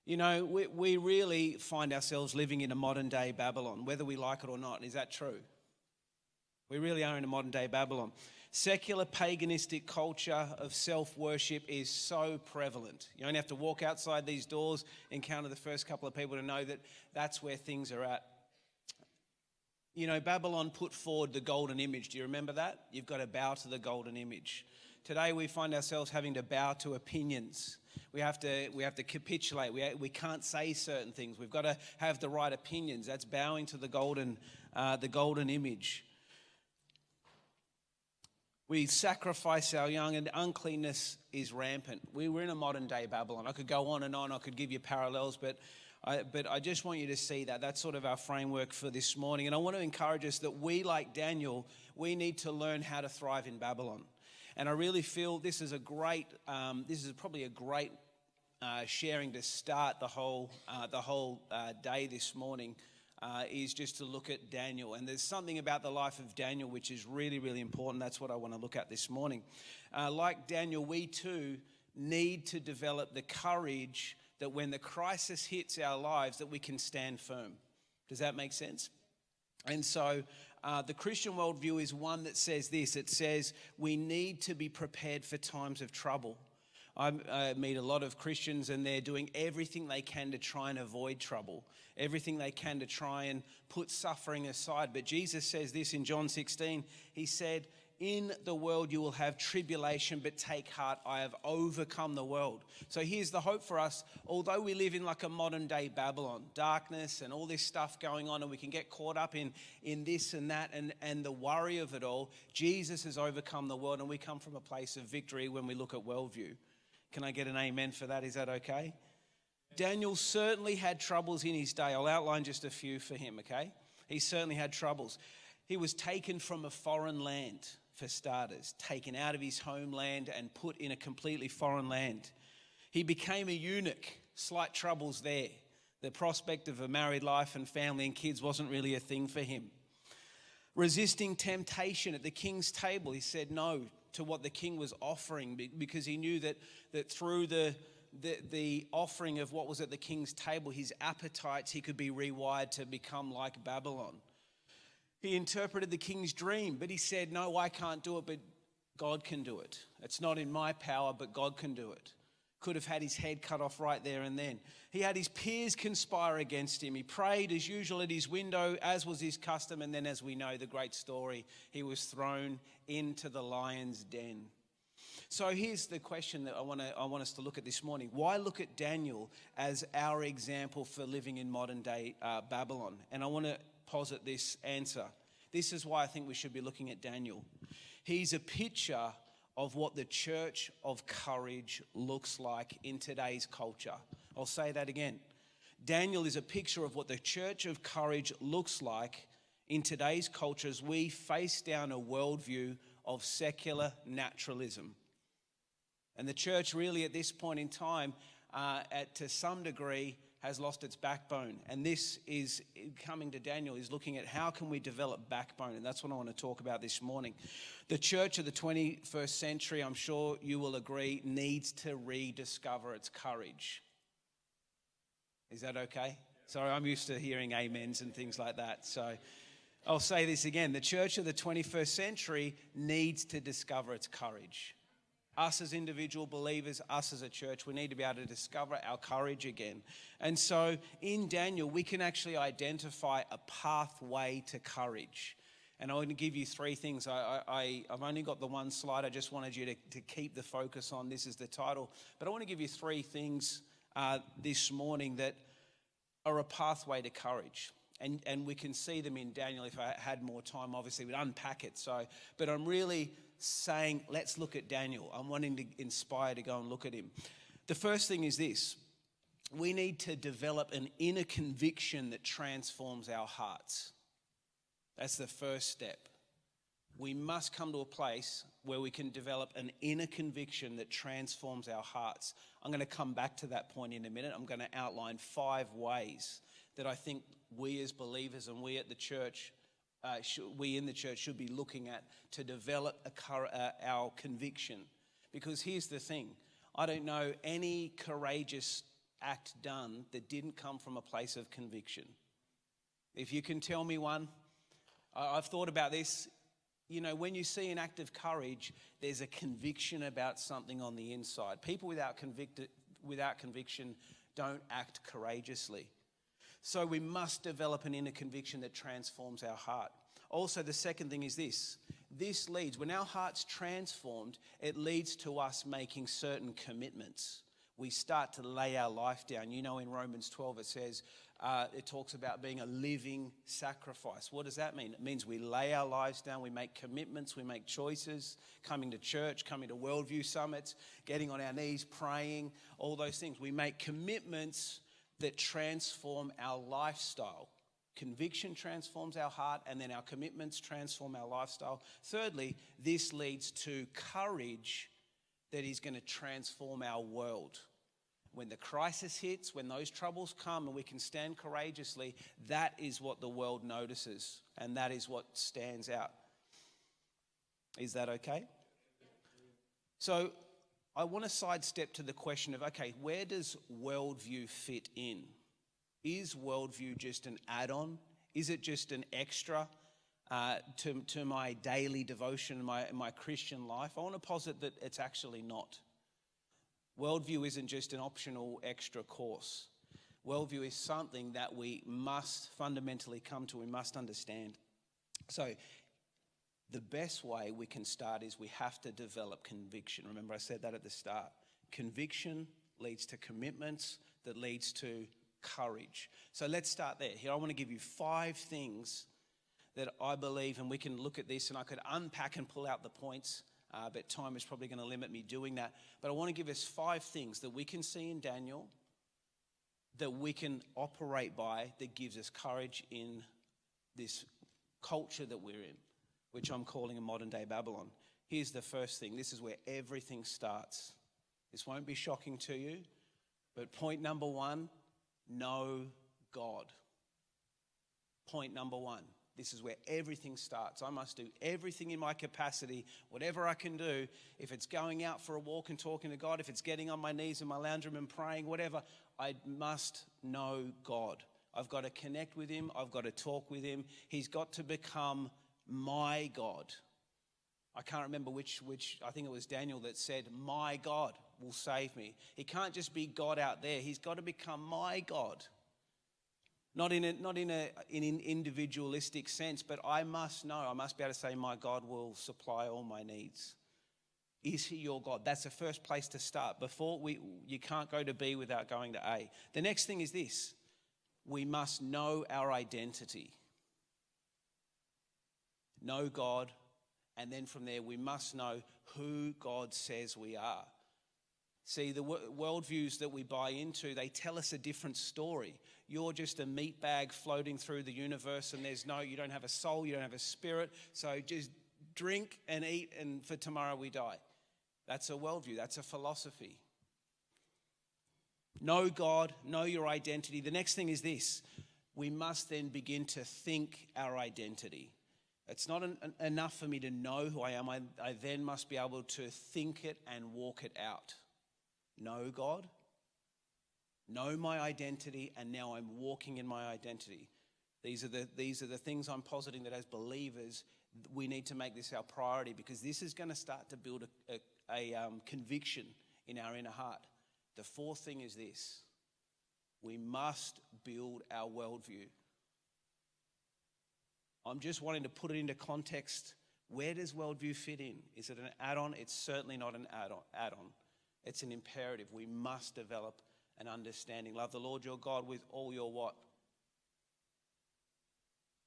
You know, we really find ourselves living in a modern day Babylon, whether we like it or not. Is that true? We really are in a modern day Babylon. Secular paganistic culture of self-worship is so prevalent. You only have to walk outside these doors, encounter the first couple of people to know that that's where things are at. You know, Babylon put forward the golden image. Do you remember that? You've got to bow to the golden image. Today we find ourselves having to bow to opinions. We have to capitulate. We can't say certain things. We've got to have the right opinions. That's bowing to the golden image. We sacrifice our young, and uncleanness is rampant. We're in a modern day Babylon. I could go on and on. I could give you parallels, but I just want you to see that. That's sort of our framework for this morning. And I want to encourage us that we, like Daniel, we need to learn how to thrive in Babylon. And I really feel this is probably a great sharing to start the whole day this morning. Is just to look at Daniel. And there's something about the life of Daniel which is really, really important. That's what I want to look at this morning. Like Daniel, we too need to develop the courage that when the crisis hits our lives that we can stand firm. Does that make sense? And so the Christian worldview is one that says this. It says we need to be prepared for times of trouble. I meet a lot of Christians and they're doing everything they can to try and avoid trouble, everything they can to try and put suffering aside. But Jesus says this in John 16. He said, in the world you will have tribulation, but take heart, I have overcome the world. So here's the hope for us. Although we live in like a modern day Babylon, darkness and all this stuff going on, and we can get caught up in this and that and the worry of it all, Jesus has overcome the world, and we come from a place of victory when we look at worldview. Can I get an amen for that? Is that okay? Daniel certainly had troubles in his day. I'll outline just a few for him, okay? He certainly had troubles. He was taken from a foreign land, for starters, taken out of his homeland and put in a completely foreign land. He became a eunuch, slight troubles there. The prospect of a married life and family and kids wasn't really a thing for him. Resisting temptation at the king's table, he said no to what the king was offering because he knew that through the offering of what was at the king's table, his appetites, he could be rewired to become like Babylon. He interpreted the king's dream, but he said, no, I can't do it, but God can do it. It's not in my power, but God can do it. Could have had his head cut off right there and then. He had his peers conspire against him. He prayed as usual at his window, as was his custom. And then, as we know the great story, he was thrown into the lion's den. So here's the question that I want us to look at this morning. Why look at Daniel as our example for living in modern day Babylon? And I want to posit this answer. This is why I think we should be looking at Daniel. He's a picture of what the church of courage looks like in today's culture. I'll say that again. Daniel is a picture of what the church of courage looks like in today's culture as we face down a worldview of secular naturalism. And the church really at this point in time, to some degree, has lost its backbone. And this is coming to Daniel, is looking at how can we develop backbone. And that's what I want to talk about this morning. The church of the 21st century, I'm sure you will agree, needs to rediscover its courage. Is that okay? Sorry, I'm used to hearing amens and things like that. So I'll say this again. The church of the 21st century needs to discover its courage. Us as individual believers, us as a church, we need to be able to discover our courage again. And so in Daniel, we can actually identify a pathway to courage. And I want to give you three things. I've only got the one slide. I just wanted you to keep the focus on. This is the title. But I want to give you three things this morning that are a pathway to courage. And we can see them in Daniel. If I had more time, obviously we'd unpack it. But I'm really saying, let's look at Daniel. I'm wanting to inspire to go and look at him. The first thing is this. We need to develop an inner conviction that transforms our hearts. That's the first step. We must come to a place where we can develop an inner conviction that transforms our hearts. I'm going to come back to that point in a minute. I'm going to outline 5 ways that I think we as believers and we at the church, we in the church should be looking at to develop our conviction. Because here's the thing. I don't know any courageous act done that didn't come from a place of conviction? If you can tell me one, I've thought about this. You know, when you see an act of courage, there's a conviction about something on the inside. People without conviction don't act courageously. So we must develop an inner conviction that transforms our heart. Also, the second thing is this. This leads, when our heart's transformed, it leads to us making certain commitments. We start to lay our life down. You know, in Romans 12 it says, it talks about being a living sacrifice. What does that mean? It means we lay our lives down, we make commitments, we make choices, coming to church, coming to worldview summits, getting on our knees, praying, all those things. We make commitments that transform our lifestyle. Conviction transforms our heart, and then our commitments transform our lifestyle. Thirdly, this leads to courage that is going to transform our world. When the crisis hits, when those troubles come and we can stand courageously, that is what the world notices, and that is what stands out. Is that okay? So I want to sidestep to the question of, okay, where does worldview fit in? Is worldview just an add-on? Is it just an extra to my daily devotion, my Christian life? I want to posit that it's actually not. Worldview isn't just an optional extra course. Worldview is something that we must fundamentally come to, we must understand. So the best way we can start is we have to develop conviction. Remember I said that at the start. Conviction leads to commitments that leads to courage. So let's start there. Here I want to give you 5 things that I believe, and we can look at this and I could unpack and pull out the points, but time is probably going to limit me doing that. But I want to give us 5 things that we can see in Daniel that we can operate by that gives us courage in this culture that we're in, which I'm calling a modern day Babylon. Here's the first thing. This is where everything starts. This won't be shocking to you, but point number 1, know God. Point number 1. This is where everything starts. I must do everything in my capacity, whatever I can do. If it's going out for a walk and talking to God, if it's getting on my knees in my lounge room and praying, whatever, I must know God. I've got to connect with him. I've got to talk with him. He's got to become my God. I can't remember which, I think it was Daniel that said, my God will save me. He can't just be God out there. He's got to become my God. Not in an individualistic sense, but I must know. I must be able to say, my God will supply all my needs. Is he your God? That's the first place to start. You can't go to B without going to A. The next thing is this. We must know our identity. Know God, and then from there we must know who God says we are. See, the worldviews that we buy into, they tell us a different story. You're just a meat bag floating through the universe, and you don't have a soul, you don't have a spirit, so just drink and eat, and for tomorrow we die. That's a worldview, that's a philosophy. Know God, know your identity. The next thing is this. We must then begin to think our identity. It's not enough for me to know who I am. I then must be able to think it and walk it out. Know God, know my identity, and now I'm walking in my identity. These are the things I'm positing that as believers, we need to make this our priority, because this is going to start to build a conviction in our inner heart. The fourth thing is this. We must build our worldview. I'm just wanting to put it into context. Where does worldview fit in? Is it an add-on? It's certainly not an add-on. It's an imperative. We must develop an understanding. Love the Lord your God with all your what?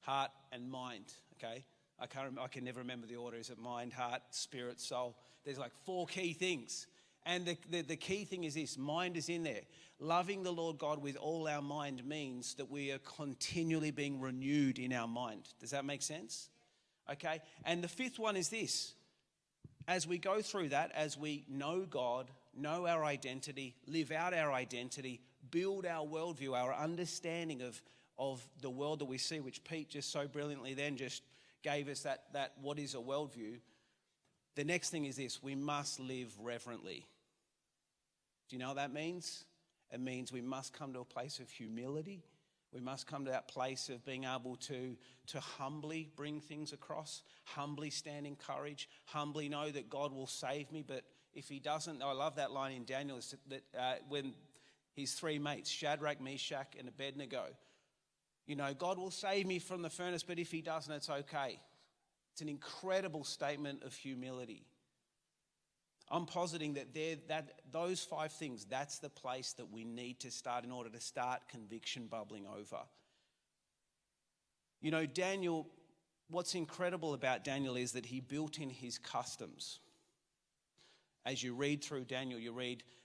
Heart and mind, okay? I can never remember the order. Is it mind, heart, spirit, soul? There's like 4 key things. And the key thing is this. Mind is in there. Loving the Lord God with all our mind means that we are continually being renewed in our mind. Does that make sense? Okay? And the 5th one is this. As we go through that, as we know God, know our identity, live out our identity, build our worldview, our understanding of the world that we see, which Pete just so brilliantly then just gave us that what is a worldview. The next thing is this. We must live reverently. Do you know what that means? It means we must come to a place of humility. We must come to that place of being able to humbly bring things across, humbly stand in courage, humbly know that God will save me. But if he doesn't, I love that line in Daniel that when his three mates, Shadrach, Meshach, and Abednego, God will save me from the furnace, but if he doesn't, it's okay. It's an incredible statement of humility. I'm positing that those 5 things, that's the place that we need to start in order to start conviction bubbling over. Daniel, what's incredible about Daniel is that he built in his customs. As you read through Daniel,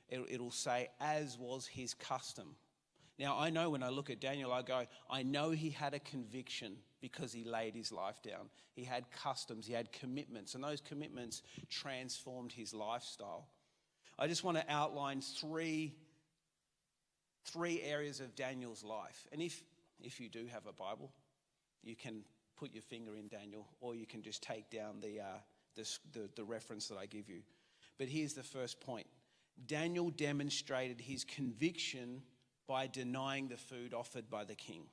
it'll say, as was his custom. Now, I know when I look at Daniel, I go, I know he had a conviction because he laid his life down. He had customs, he had commitments, and those commitments transformed his lifestyle. I just want to outline three areas of Daniel's life. And if you do have a Bible, you can put your finger in Daniel, or you can just take down the reference that I give you. But here's the first point. Daniel demonstrated his conviction by denying the food offered by the king.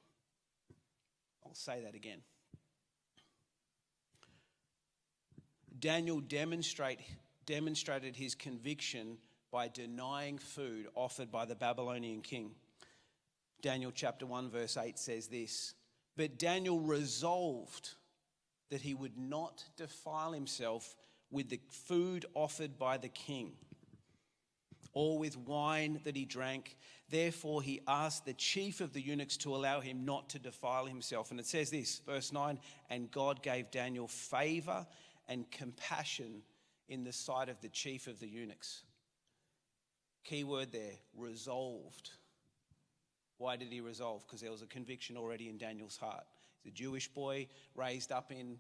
I'll say that again. Daniel demonstrated his conviction by denying food offered by the Babylonian king. Daniel chapter 1 verse 8 says this, but Daniel resolved that he would not defile himself with the food offered by the king, or with wine that he drank. Therefore he asked the chief of the eunuchs to allow him not to defile himself. And it says this, verse 9, and God gave Daniel favor and compassion in the sight of the chief of the eunuchs. Key word there, resolved. Why did he resolve? Because there was a conviction already in Daniel's heart. He's a Jewish boy raised up in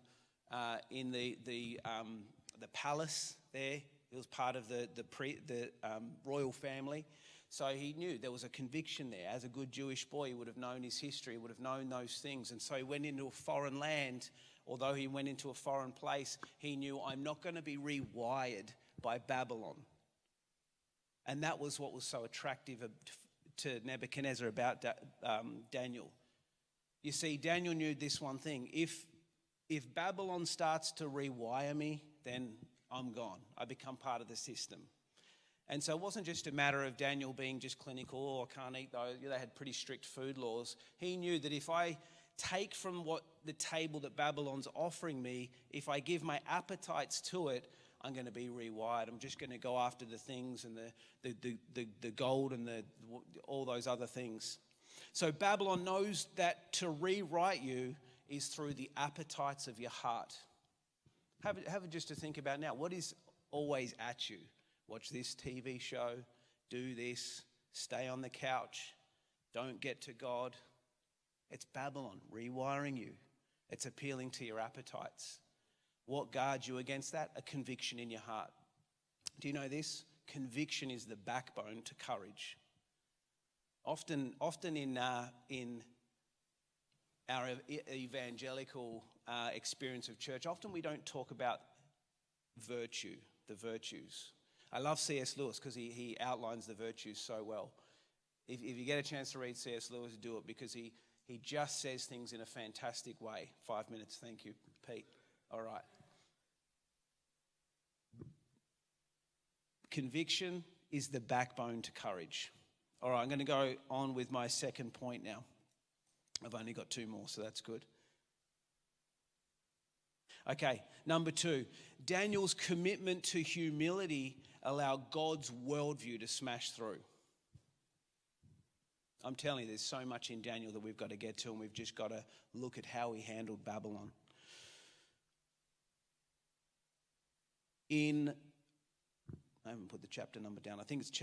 the palace there. He was part of the royal family. So he knew there was a conviction there. As a good Jewish boy, he would have known his history, he would have known those things. And so he went into a foreign land. Although he went into a foreign place, he knew, I'm not going to be rewired by Babylon. And that was what was so attractive to Nebuchadnezzar about Daniel. You see, Daniel knew this one thing. If Babylon starts to rewire me, then I'm gone. I become part of the system. And so it wasn't just a matter of Daniel being just clinical, or I can't eat those. They had pretty strict food laws. He knew that if I take from what the table that Babylon's offering me, if I give my appetites to it, I'm going to be rewired. I'm just going to go after the things and the gold and all those other things. So Babylon knows that to rewrite you is through the appetites of your heart. Have it just to think about now. What is always at you? Watch this TV show, do this, stay on the couch, don't get to God. It's Babylon rewiring you. It's appealing to your appetites. What guards you against that? A conviction in your heart. Do you know this? Conviction is the backbone to courage. Often in our evangelical experience of church, often we don't talk about virtue, the virtues. I love C.S. Lewis because he outlines the virtues so well. If you get a chance to read C.S. Lewis, do it, because he just says things in a fantastic way. 5 minutes, thank you, Pete. All right. Conviction is the backbone to courage. All right, I'm going to go on with my second point now. I've only got 2 more, so that's good. Okay, number 2. Daniel's commitment to humility allowed God's worldview to smash through. I'm telling you, there's so much in Daniel that we've got to get to, and we've just got to look at how he handled Babylon. I haven't put the chapter number down. I think it's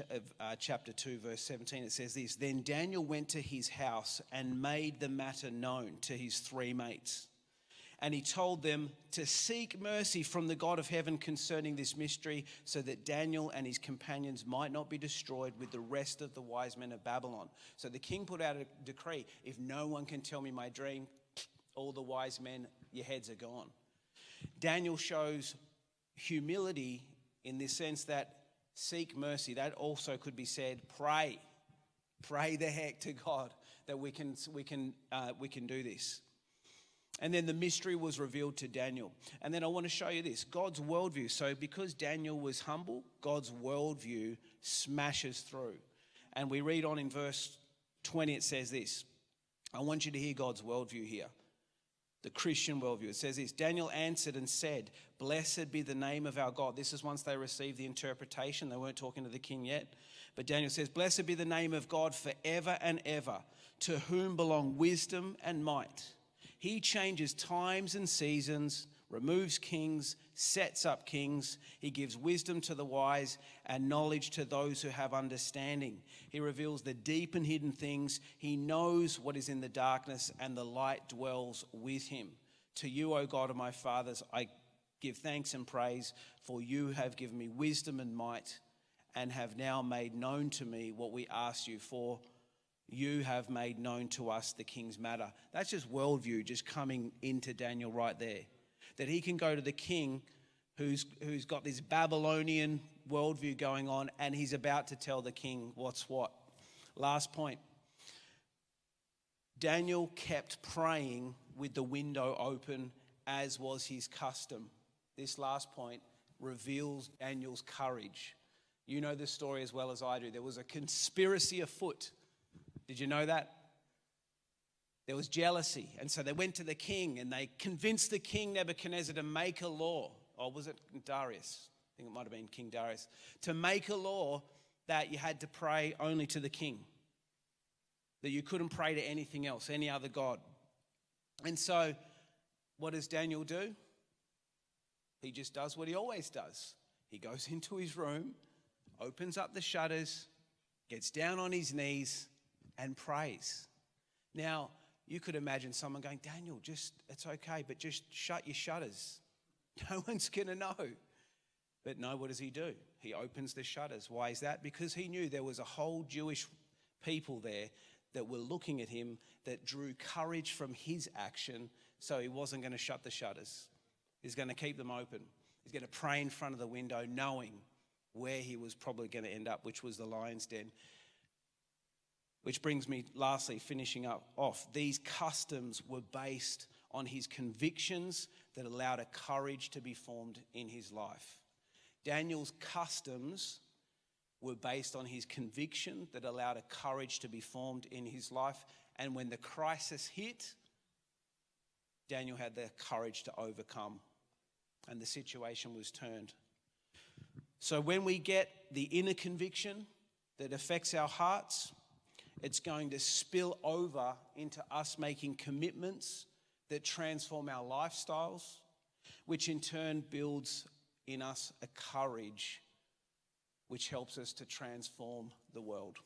chapter 2, verse 17. It says this, then Daniel went to his house and made the matter known to his 3 mates. And he told them to seek mercy from the God of heaven concerning this mystery, so that Daniel and his companions might not be destroyed with the rest of the wise men of Babylon. So the king put out a decree, if no one can tell me my dream, all the wise men, your heads are gone. Daniel shows humility in the sense that seek mercy. That also could be said, pray. Pray the heck to God that we can do this. And then the mystery was revealed to Daniel. And then I want to show you this, God's worldview. So because Daniel was humble, God's worldview smashes through. And we read on in verse 20, it says this. I want you to hear God's worldview here. The Christian worldview. It says this, Daniel answered and said, blessed be the name of our God. This is once they received the interpretation. They weren't talking to the king yet. But Daniel says, blessed be the name of God forever and ever, to whom belong wisdom and might. He changes times and seasons, removes kings, sets up kings. He gives wisdom to the wise and knowledge to those who have understanding. He reveals the deep and hidden things. He knows what is in the darkness, and the light dwells with him. To you, O God of my fathers, I give thanks and praise, for you have given me wisdom and might, and have now made known to me what we asked you for. You have made known to us the king's matter. That's just worldview just coming into Daniel right there. That he can go to the king who's got this Babylonian worldview going on, and he's about to tell the king what's what. Last point. Daniel kept praying with the window open, as was his custom. This last point reveals Daniel's courage. You know the story as well as I do. There was a conspiracy afoot. Did you know that? There was jealousy. And so they went to the king and they convinced the king Nebuchadnezzar to make a law. Or was it Darius? I think it might have been King Darius. To make a law that you had to pray only to the king. That you couldn't pray to anything else, any other god. And so what does Daniel do? He just does what he always does. He goes into his room, opens up the shutters, gets down on his knees, and praise. Now, you could imagine someone going, Daniel, it's okay, but just shut your shutters. No one's going to know. But no, what does he do? He opens the shutters. Why is that? Because he knew there was a whole Jewish people there that were looking at him, that drew courage from his action, so he wasn't going to shut the shutters. He's going to keep them open. He's going to pray in front of the window, knowing where he was probably going to end up, which was the lion's den. Which brings me, lastly, finishing up off. These customs were based on his convictions that allowed a courage to be formed in his life. Daniel's customs were based on his conviction that allowed a courage to be formed in his life. And when the crisis hit, Daniel had the courage to overcome, and the situation was turned. So when we get the inner conviction that affects our hearts, it's going to spill over into us making commitments that transform our lifestyles, which in turn builds in us a courage which helps us to transform the world.